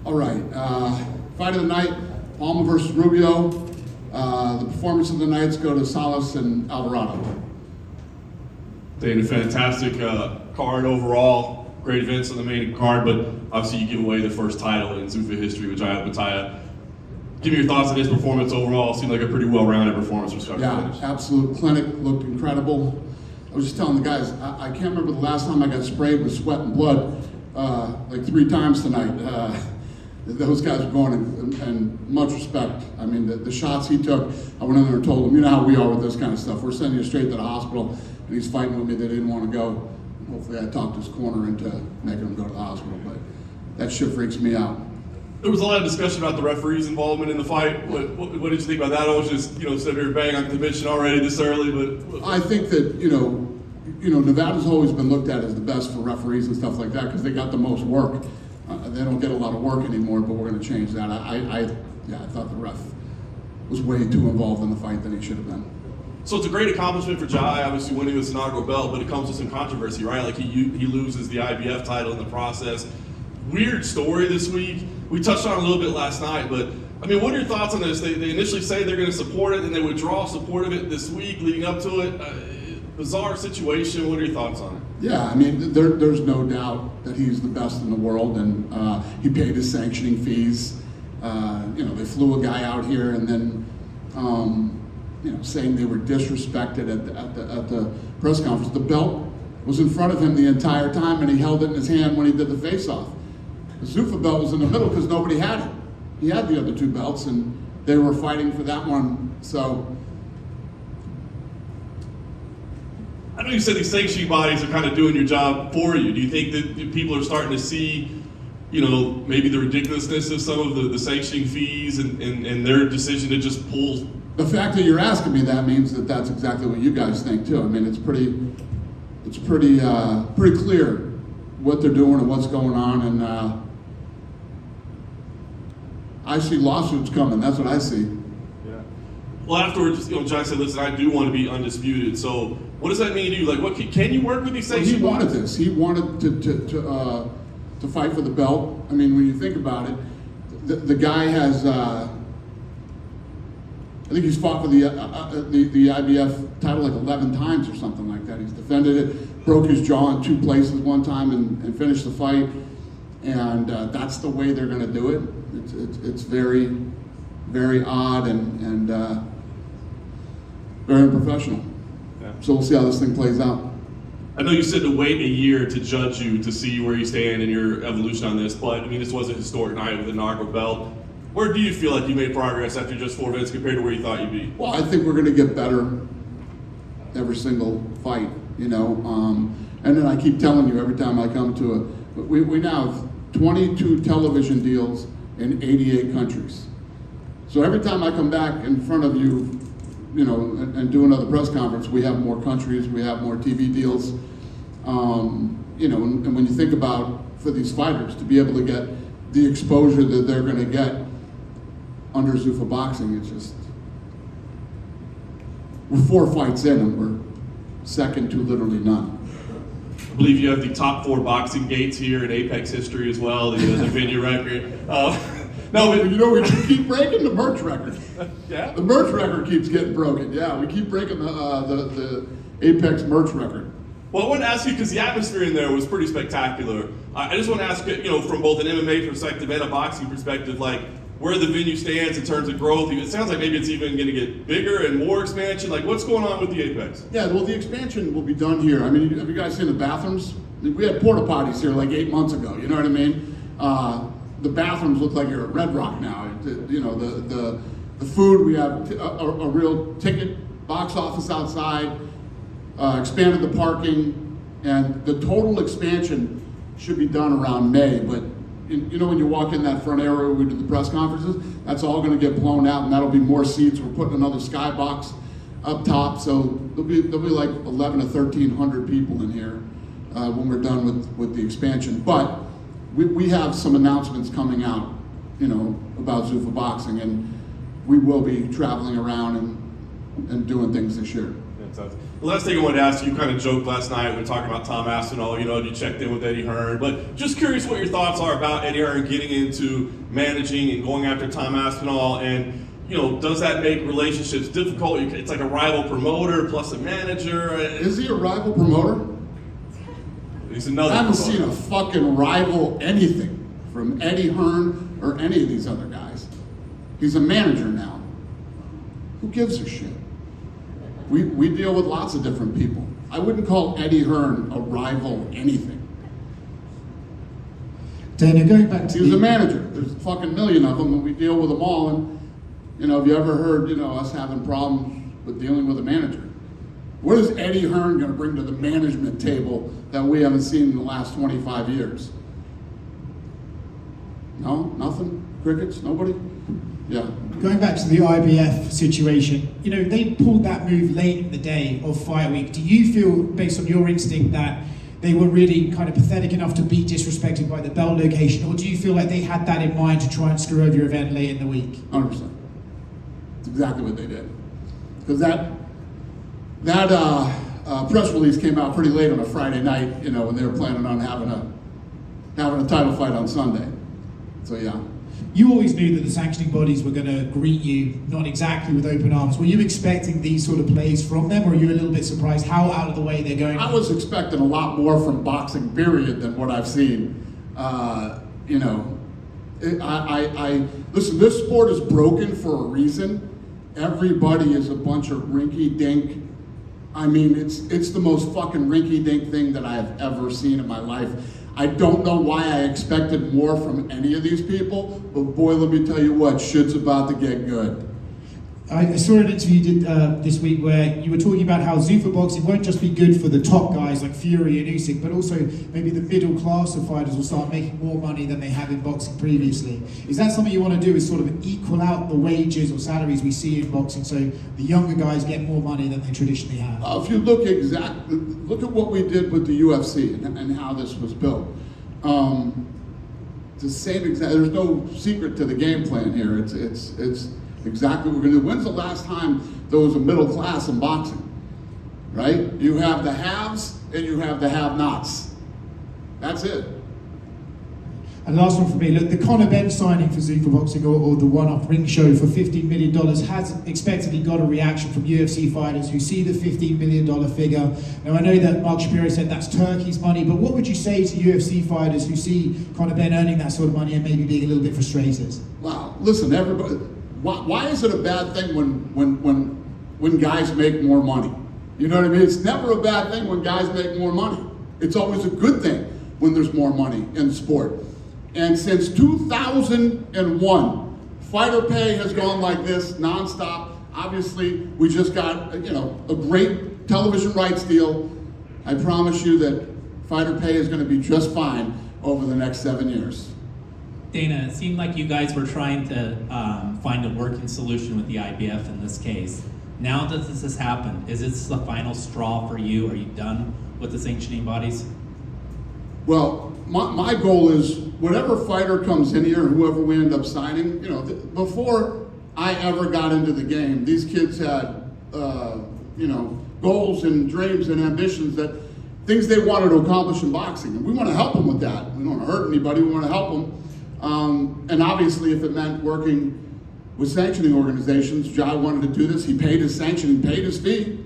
All right, fight of the night, Palma versus Rubio. The performance of the nights go to Salas and Alvarado. Dane, a fantastic card overall. Great events on the main card, but obviously you give away the first title in Zuffa history with Jaya Bataya. Give me your thoughts on his performance overall. Seemed like a pretty well-rounded performance for Scott. Yeah, absolute clinic, looked incredible. I was just telling the guys, I can't remember the last time I got sprayed with sweat and blood, like 3 times tonight. Those guys were going and much respect. I mean, the shots he took, I went in there and told him, you know how we are with this kind of stuff. We're sending you straight to the hospital, and he's fighting with me. They didn't want to go. Hopefully I talked his corner into making him go to the hospital, but that shit freaks me out. There was a lot of discussion about the referee's involvement in the fight. What did you think about that? I was just, sitting here banging on convention already this early, but I think that, Nevada's always been looked at as the best for referees and stuff like that because they got the most work. They don't get a lot of work anymore, but we're going to change that. I thought the ref was way too involved in the fight than he should have been. So it's a great accomplishment for Jai, obviously winning this inaugural belt, but it comes with some controversy, right? Like he loses the IBF title in the process. Weird story this week. We touched on it a little bit last night, but I mean, what are your thoughts on this? They initially say they're going to support it, and they withdraw support of it this week leading up to it. Bizarre situation. What are your thoughts on it? Yeah, I mean, there's no doubt that he's the best in the world, and he paid his sanctioning fees. They flew a guy out here, and then saying they were disrespected at the press conference. The belt was in front of him the entire time, and he held it in his hand when he did the face-off. The Zuffa belt was in the middle because nobody had it. He had the other 2 belts, and they were fighting for that one. So I know you said these sanctioning bodies are kind of doing your job for you. Do you think that people are starting to see, maybe the ridiculousness of some of the sanctioning fees and their decision to just pull? The fact that you're asking me that means that that's exactly what you guys think too. I mean, it's pretty clear what they're doing and what's going on, and I see lawsuits coming. That's what I see. Yeah. Well, afterwards, Jai said, "Listen, I do want to be undisputed." So, what does that mean to you? Like, what can you work with these sanctions? Well, he wanted this. He wanted to fight for the belt. I mean, when you think about it, the guy has. I think he's fought for the IBF title like 11 times or something like that. He's defended it, broke his jaw in 2 places one time and finished the fight. And that's the way they're going to do it. It's very, very odd and very unprofessional. Yeah. So we'll see how this thing plays out. I know you said to wait a year to judge you, to see where you stand in your evolution on this, but I mean, this was a historic night with the inaugural belt. Where do you feel like you made progress after just 4 events compared to where you thought you'd be? Well, I think we're going to get better every single fight, and then I keep telling you every time I come to it, we now have 22 television deals in 88 countries. So every time I come back in front of you, and do another press conference, we have more countries, we have more TV deals, and when you think about for these fighters to be able to get the exposure that they're going to get under Zuffa boxing, it's just, we're 4 fights in and we're second to literally none. I believe you have the top 4 boxing gates here in Apex history as well, the venue record. No, but we keep breaking the merch record. Yeah? The merch record keeps getting broken. Yeah, we keep breaking the Apex merch record. Well, I wanted to ask you, because the atmosphere in there was pretty spectacular. I just want to ask, from both an MMA perspective and a boxing perspective, like where the venue stands in terms of growth. It sounds like maybe it's even going to get bigger and more expansion. Like, what's going on with the Apex? Yeah, well, the expansion will be done here. I mean, have you guys seen the bathrooms? We had porta potties here like 8 months ago. You know what I mean? The bathrooms look like you're at Red Rock now. The food, we have a real ticket box office outside. Expanded the parking, and the total expansion should be done around May, but when you walk in that front area where we do the press conferences, that's all going to get blown out, and that'll be more seats. We're putting another skybox up top, so there'll be like 11 to 1,300 people in here when we're done with the expansion. But we have some announcements coming out, about Zuffa boxing, and we will be traveling around and doing things this year. Yeah. The last thing I wanted to ask you, kind of joked last night when talking about Tom Aspinall, you checked in with Eddie Hearn, but just curious what your thoughts are about Eddie Hearn getting into managing and going after Tom Aspinall, and does that make relationships difficult? It's like a rival promoter plus a manager. Is he a rival promoter? He's another I haven't promoter. seen a fucking rival anything from Eddie Hearn or any of these other guys. He's a manager now. Who gives a shit? We deal with lots of different people. I wouldn't call Eddie Hearn a rival anything. Dana, going back to He's a manager. There's a fucking million of them, and we deal with them all. And have you ever heard us having problems with dealing with a manager? What is Eddie Hearn going to bring to the management table that we haven't seen in the last 25 years? No, nothing. Crickets, nobody. Yeah. Going back to the IBF situation, they pulled that move late in the day of Fight Week. Do you feel, based on your instinct, that they were really kind of pathetic enough to be disrespected by the belt location, or do you feel like they had that in mind to try and screw over your event late in the week? 100%. It's exactly what they did. Because that press release came out pretty late on a Friday night, when they were planning on having a title fight on Sunday. So yeah. You always knew that the sanctioning bodies were going to greet you, not exactly with open arms. Were you expecting these sort of plays from them, or are you a little bit surprised how out of the way they're going? I was expecting a lot more from boxing, period, than what I've seen. Listen, this sport is broken for a reason. Everybody is a bunch of rinky-dink. I mean, it's the most fucking rinky-dink thing that I have ever seen in my life. I don't know why I expected more from any of these people, but boy, let me tell you what, shit's about to get good. I saw an interview you did this week where you were talking about how Zuffa boxing won't just be good for the top guys like Fury and Usyk, but also maybe the middle class of fighters will start making more money than they have in boxing previously. Is that something you want to do, is sort of equal out the wages or salaries we see in boxing so the younger guys get more money than they traditionally have? If you look at what we did with the UFC and how this was built. It's the same exact. There's no secret to the game plan here. It's exactly what we're going to do. When's the last time there was a middle class in boxing? Right? You have the haves and you have the have-nots. That's it. And last one for me, look, the Conor Benn signing for Zuffa Boxing or the one-off ring show for $15 million has expectedly got a reaction from UFC fighters who see the $15 million figure. Now, I know that Mark Shapiro said that's Turkey's money, but what would you say to UFC fighters who see Conor Benn earning that sort of money and maybe being a little bit frustrated? Wow, listen, everybody, why is it a bad thing when guys make more money? You know what I mean? It's never a bad thing when guys make more money. It's always a good thing when there's more money in sport. And since 2001, fighter pay has gone like this nonstop. Obviously, we just got a great television rights deal. I promise you that fighter pay is going to be just fine over the next 7 years. Dana, it seemed like you guys were trying to find a working solution with the IBF in this case. Now that this has happened, is this the final straw for you? Are you done with the sanctioning bodies? Well, my goal is whatever fighter comes in here, whoever we end up signing, before I ever got into the game, these kids had, goals and dreams and ambitions, that things they wanted to accomplish in boxing. And we want to help them with that. We don't want to hurt anybody. We want to help them. And obviously, if it meant working with sanctioning organizations, Jai wanted to do this. He paid his sanction, he paid his fee.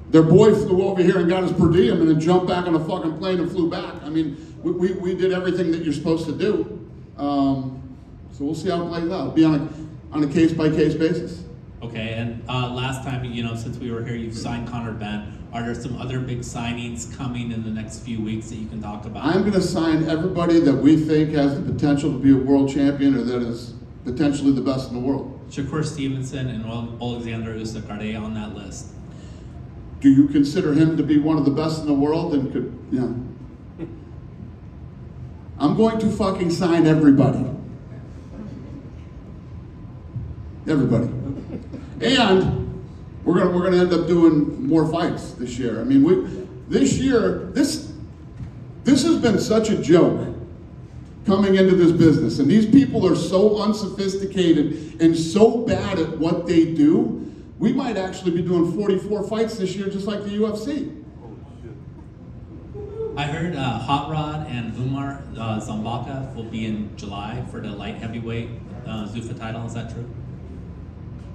Their boy flew over here and got his per diem and then jumped back on a fucking plane and flew back. I mean, we did everything that you're supposed to do. So we'll see how it plays out. It'll be on a case-by-case basis. Okay, and last time, since we were here, you've signed Conor Benn. Are there some other big signings coming in the next few weeks that you can talk about? I'm going to sign everybody that we think has the potential to be a world champion or that is potentially the best in the world. Shakur Stevenson and Alexander Usyk, are they on that list? Do you consider him to be one of the best in the world? And I'm going to fucking sign everybody. Everybody. And we're gonna end up doing more fights this year. I mean, this has been such a joke coming into this business, and these people are so unsophisticated and so bad at what they do we might actually be doing 44 fights this year, just like the UFC. I heard Hot Rod and Umar Zambaka will be in July for the light heavyweight Zuffa title. Is that true?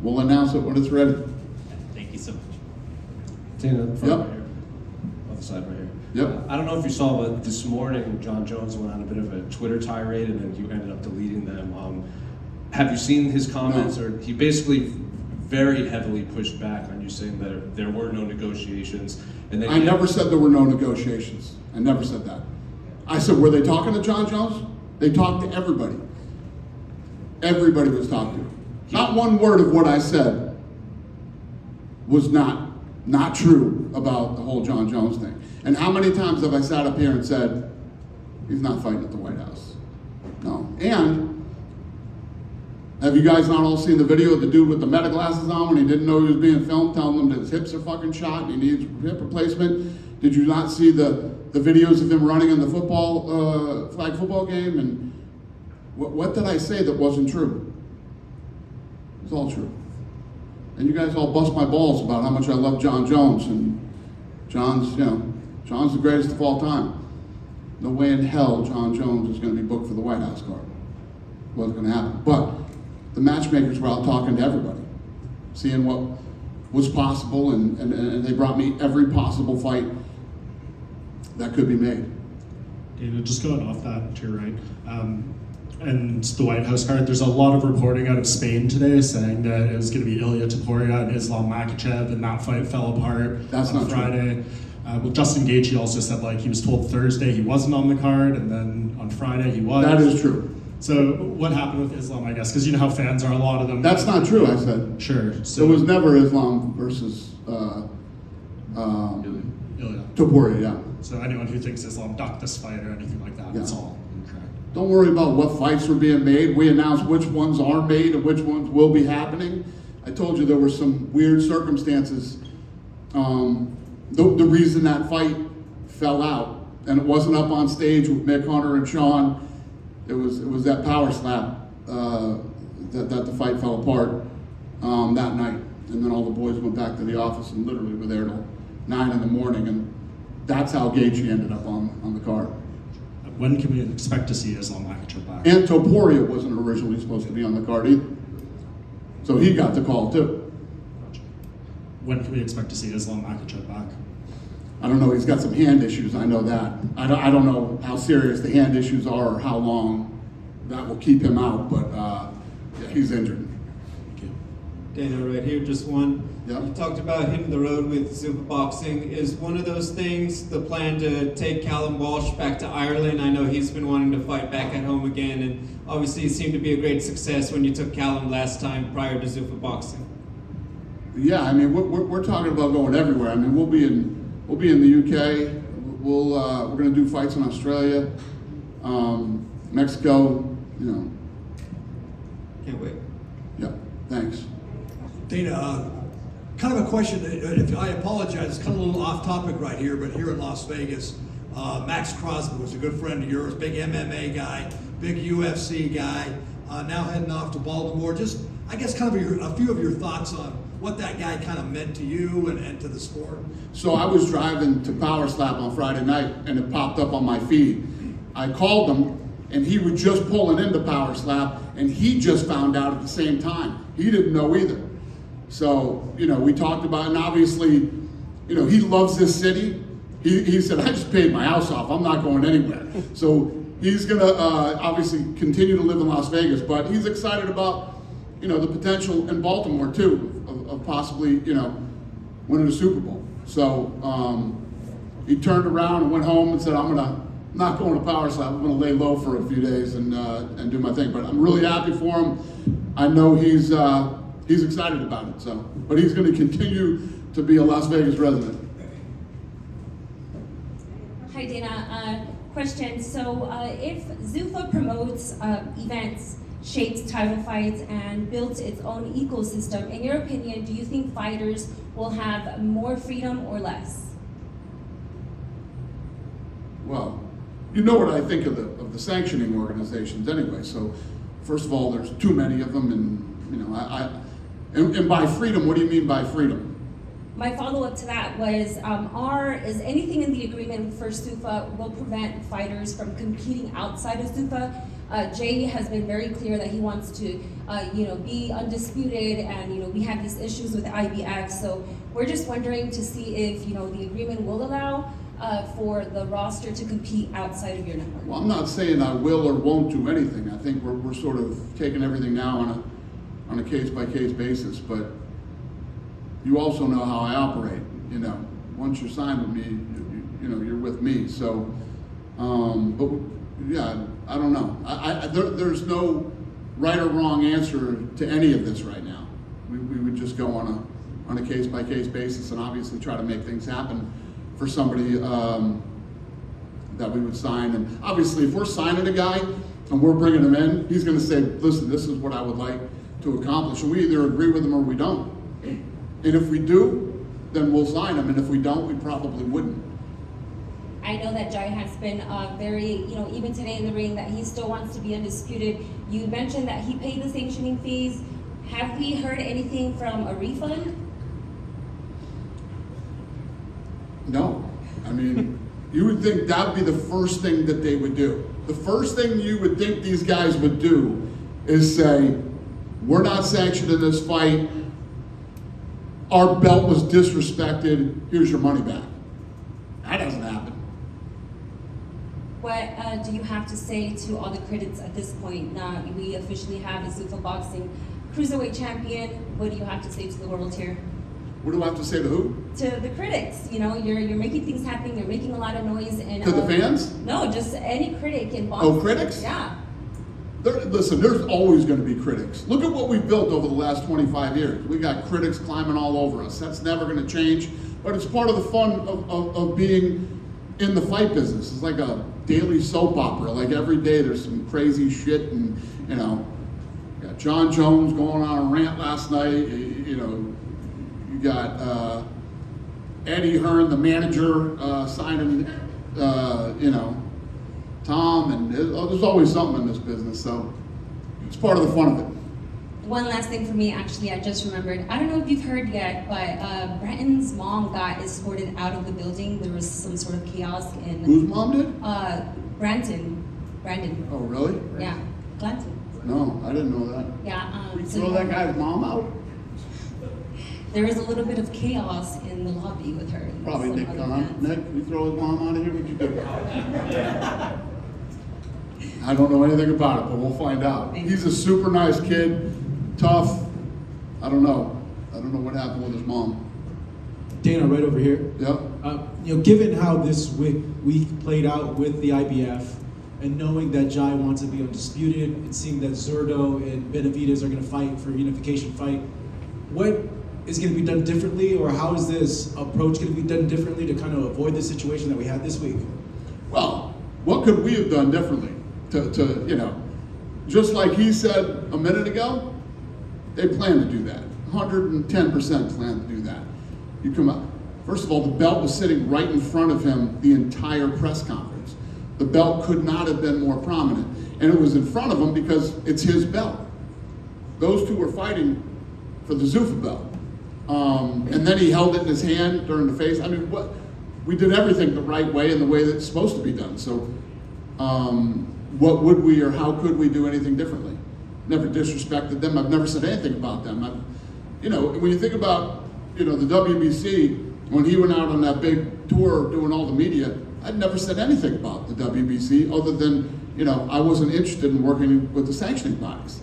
We'll announce it when it's ready. Thank you so much. Tina, from Yep. right here. Other side right here. Yep. I don't know if you saw, but this morning John Jones went on a bit of a Twitter tirade, and then you ended up deleting them. Have you seen his comments? No. Or he basically very heavily pushed back on you, saying that there were no negotiations, and then I never said there were no negotiations. I never said that. I said, were they talking to John Jones? They talked to everybody. Everybody was talked to. Not one word of what I said was not true about the whole John Jones thing. And how many times have I sat up here and said, he's not fighting at the White House? No. And have you guys not all seen the video of the dude with the meta glasses on when he didn't know he was being filmed, telling him that his hips are fucking shot and he needs hip replacement? Did you not see the videos of him running in the flag football game? And what did I say that wasn't true? It's all true. And you guys all bust my balls about how much I love John Jones, and John's the greatest of all time. No way in hell John Jones is going to be booked for the White House card. Wasn't going to happen. But the matchmakers were out talking to everybody, seeing what was possible, and they brought me every possible fight that could be made. David, just going off that to your right, and the White House card, there's a lot of reporting out of Spain today saying that it was going to be Ilia Topuria and Islam Makhachev, and that fight fell apart That's on not Friday. Well, Justin Gaethje also said like he was told Thursday he wasn't on the card, and then on Friday he was. That is true. So what happened with Islam, I guess, because you know how fans are, a lot of them. That's not true, I said. Sure. So It was never Islam versus Ilia. Topuria, yeah. So anyone who thinks Islam ducked this fight or anything like that, it's Yeah. all incorrect. Don't worry about what fights were being made. We announced which ones are made and which ones will be happening. I told you there were some weird circumstances. The reason that fight fell out, and it wasn't up on stage with Mick Hunter and Sean, it was that power slap that the fight fell apart that night. And then all the boys went back to the office and literally were there till 9 in the morning, and that's how Gaethje ended up on the card. When can we expect to see Islam Makhachev back? And Topuria wasn't originally supposed to be on the card either. So he got the call too. When can we expect to see Islam Makhachev back? I don't know, he's got some hand issues, I know that. I don't know how serious the hand issues are or how long that will keep him out, but yeah, he's injured. Thank you. Dana, right here, just one. Yeah. You talked about hitting the road with Zuffa Boxing. Is one of those things the plan to take Callum Walsh back to Ireland? I know he's been wanting to fight back at home again, and obviously it seemed to be a great success when you took Callum last time prior to Zuffa Boxing. Yeah, I mean, we're talking about going everywhere. I mean, we'll be in the UK. We're going to do fights in Australia, Mexico. You know. Can't wait. Yeah. Thanks. Dana, kind of a question, if I apologize, it's kind of a little off topic right here, but here in Las Vegas, Max Crosby was a good friend of yours, big MMA guy, big UFC guy, now heading off to Baltimore. Just, I guess, kind of a few of your thoughts on what that guy kind of meant to you and to the sport. So I was driving to Power Slap on Friday night, and it popped up on my feed. I called him, and he was just pulling into Power Slap, and he just found out at the same time. He didn't know either. So, you know, we talked about it, and obviously, you know, he loves this city. He said, I just paid my house off. I'm not going anywhere. So he's going to obviously continue to live in Las Vegas, but he's excited about, you know, the potential in Baltimore, too, of possibly, you know, winning a Super Bowl. So he turned around and went home and said, I'm not going to Power Slap. I'm going to lay low for a few days and do my thing. But I'm really happy for him. I know he's excited about it. So, but he's going to continue to be a Las Vegas resident. Hi, Dana. Question. So, if Zuffa promotes events, shapes title fights, and builds its own ecosystem, in your opinion, do you think fighters will have more freedom or less? Well, you know what I think of the sanctioning organizations anyway. So, first of all, there's too many of them, and you know, And by freedom, what do you mean by freedom? My follow-up to that was, is anything in the agreement for Zuffa will prevent fighters from competing outside of Zuffa? Jay has been very clear that he wants to, be undisputed, and we have these issues with IBF. So we're just wondering to see if the agreement will allow for the roster to compete outside of your network. Well, I'm not saying I will or won't do anything. I think we're sort of taking everything now on a case-by-case basis, but you also know how I operate. Once you're signed with me, you're with me. So, but yeah, I don't know. There's no right or wrong answer to any of this right now. We would just go on a case-by-case basis and obviously try to make things happen for somebody that we would sign. And obviously, if we're signing a guy and we're bringing him in, he's going to say, listen, this is what I would like to accomplish. And we either agree with him or we don't. And if we do, then we'll sign him. And if we don't, we probably wouldn't. I know that Jai has been very, even today in the ring, that he still wants to be undisputed. You mentioned that he paid the sanctioning fees. Have we heard anything from a refund? No. I mean, you would think that would be the first thing that they would do. The first thing you would think these guys would do is say, we're not sanctioned in this fight. Our belt was disrespected. Here's your money back. That doesn't happen. What do you have to say to all the critics at this point? Now we officially have a Zuffa Boxing Cruiserweight Champion. What do you have to say to the world here? What do I have to say to who? To the critics. You're making things happen. You're making a lot of noise. And To the fans? No, just any critic in boxing. Oh, critics? Yeah. Listen, there's always going to be critics. Look at what we've built over the last 25 years. We got critics climbing all over us. That's never going to change, but it's part of the fun of being in the fight business. It's like a daily soap opera. Like every day there's some crazy shit, and got John Jones going on a rant last night. You got Eddie Hearn, the manager, signing, Tom, and there's always something in this business, so it's part of the fun of it. One last thing for me, actually, I just remembered. I don't know if you've heard yet, but Brenton's mom got escorted out of the building. There was some sort of chaos in. Whose mom did? Brandon. Oh, really? Yeah, Glanton. No, I didn't know that. Yeah. You throw that guy's mom out? There was a little bit of chaos in the lobby with her. And Probably some Nick other Khan. fans. Nick, you throw his mom out of here? What'd you do? I don't know anything about it, but we'll find out. He's a super nice kid, tough. I don't know what happened with his mom. Dana, right over here. Yep. Given how this week played out with the IBF, and knowing that Jai wants to be undisputed, and seeing that Zurdo and Benavidez are going to fight for a unification fight, what is going to be done differently, or how is this approach going to be done differently to kind of avoid the situation that we had this week? Well, what could we have done differently? Just like he said a minute ago, they plan to do that. 110% plan to do that. You come up. First of all, the belt was sitting right in front of him the entire press conference. The belt could not have been more prominent. And it was in front of him because it's his belt. Those two were fighting for the Zuffa belt. And then he held it in his hand during the face. I mean, we did everything the right way and the way that it's supposed to be done. So what would we or how could we do anything differently? Never disrespected them. I've never said anything about them. When you think about, the WBC, when he went out on that big tour doing all the media, I'd never said anything about the WBC other than, I wasn't interested in working with the sanctioning bodies.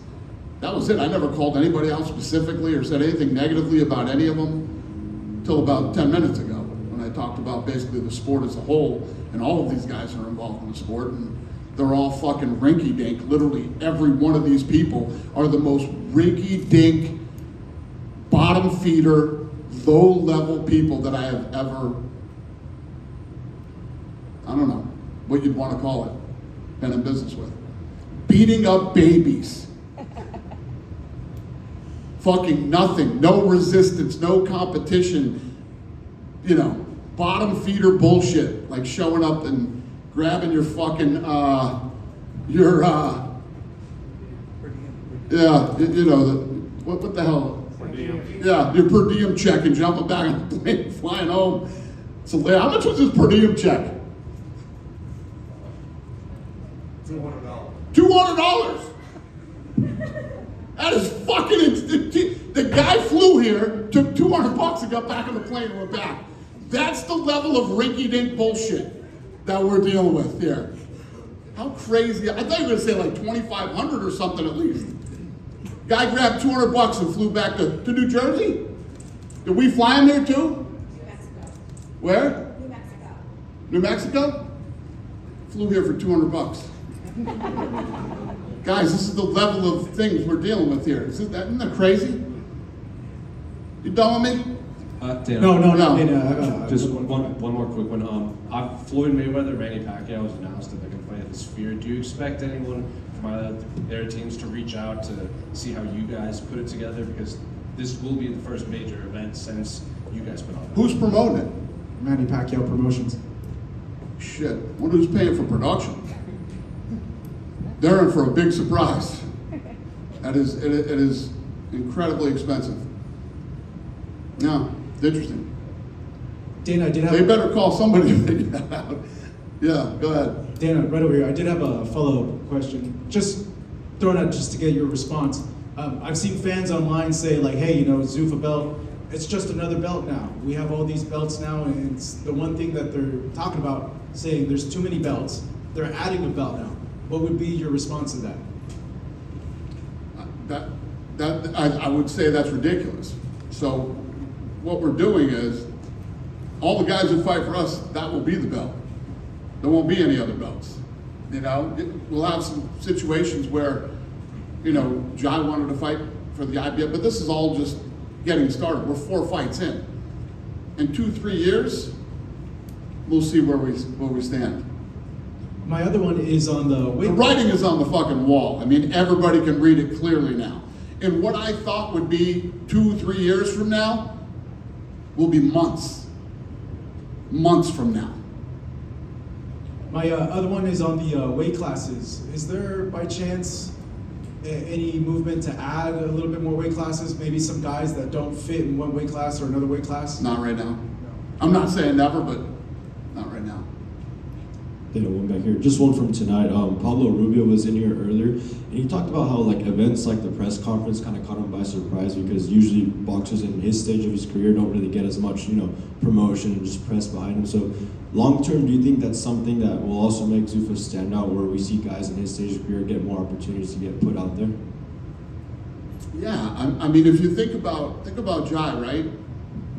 That was it. I never called anybody out specifically or said anything negatively about any of them until about 10 minutes ago when I talked about basically the sport as a whole, and all of these guys are involved in the sport, and they're all fucking rinky-dink. Literally every one of these people are the most rinky-dink, bottom feeder, low-level people that I have ever, I don't know what you'd want to call it, been in business with. Beating up babies. Fucking nothing, no resistance, no competition, bottom feeder bullshit, like showing up and grabbing your fucking, what the hell? Yeah, your per diem check and jumping back on the plane, flying home. So how much was his per diem check? $200. That is fucking. The guy flew here, took $200 and got back on the plane and went back. That's the level of rinky-dink bullshit that we're dealing with here. How crazy! I thought you were gonna say like 2,500 or something at least. Guy grabbed $200 and flew back to New Jersey. Did we fly him there too? New Mexico. Where? New Mexico. New Mexico? Flew here for $200. Guys, this is the level of things we're dealing with here. Isn't that crazy? You done with me? Dan, No. No. Just one more quick one. Floyd Mayweather, Manny Pacquiao was announced that they're going to fight at the Sphere. Do you expect anyone from their teams to reach out to see how you guys put it together? Because this will be the first major event since you guys put on it. Who's promoting it? Manny Pacquiao Promotions. Shit. Wonder who's paying for production. They're in for a big surprise. It is incredibly expensive. Yeah, it's interesting. Dana, I did have. They better call somebody to figure that out. Yeah, go ahead. Dana, right over here. I did have a follow-up question. Just throwing out just to get your response. I've seen fans online say like, "Hey, Zuffa belt. It's just another belt now. We have all these belts now, and it's the one thing that they're talking about, saying there's too many belts. They're adding a belt now." What would be your response to that? I would say that's ridiculous. So what we're doing is all the guys who fight for us, that will be the belt. There won't be any other belts. We'll have some situations where, Jai wanted to fight for the IBF, but this is all just getting started. We're 4 fights in. In 2-3 years, we'll see where we stand. My other one is on the weight. The writing is on the fucking wall. I mean, everybody can read it clearly now. And what I thought would be 2-3 years from now will be months. Months from now. My other one is on the weight classes. Is there, by chance, any movement to add a little bit more weight classes? Maybe some guys that don't fit in one weight class or another weight class? Not right now. I'm not saying never, but not right now. One back here. Just one from tonight. Pablo Rubio was in here earlier, and he talked about how events like the press conference kind of caught him by surprise because usually boxers in his stage of his career don't really get as much, promotion and just press behind him. So, long term, do you think that's something that will also make Zuffa stand out, where we see guys in his stage of career get more opportunities to get put out there? Yeah, I mean, if you think about Jai, right,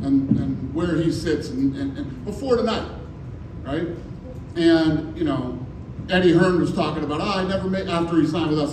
and where he sits, and before tonight, right. And, Eddie Hearn was talking about, I never made, after he signed with us,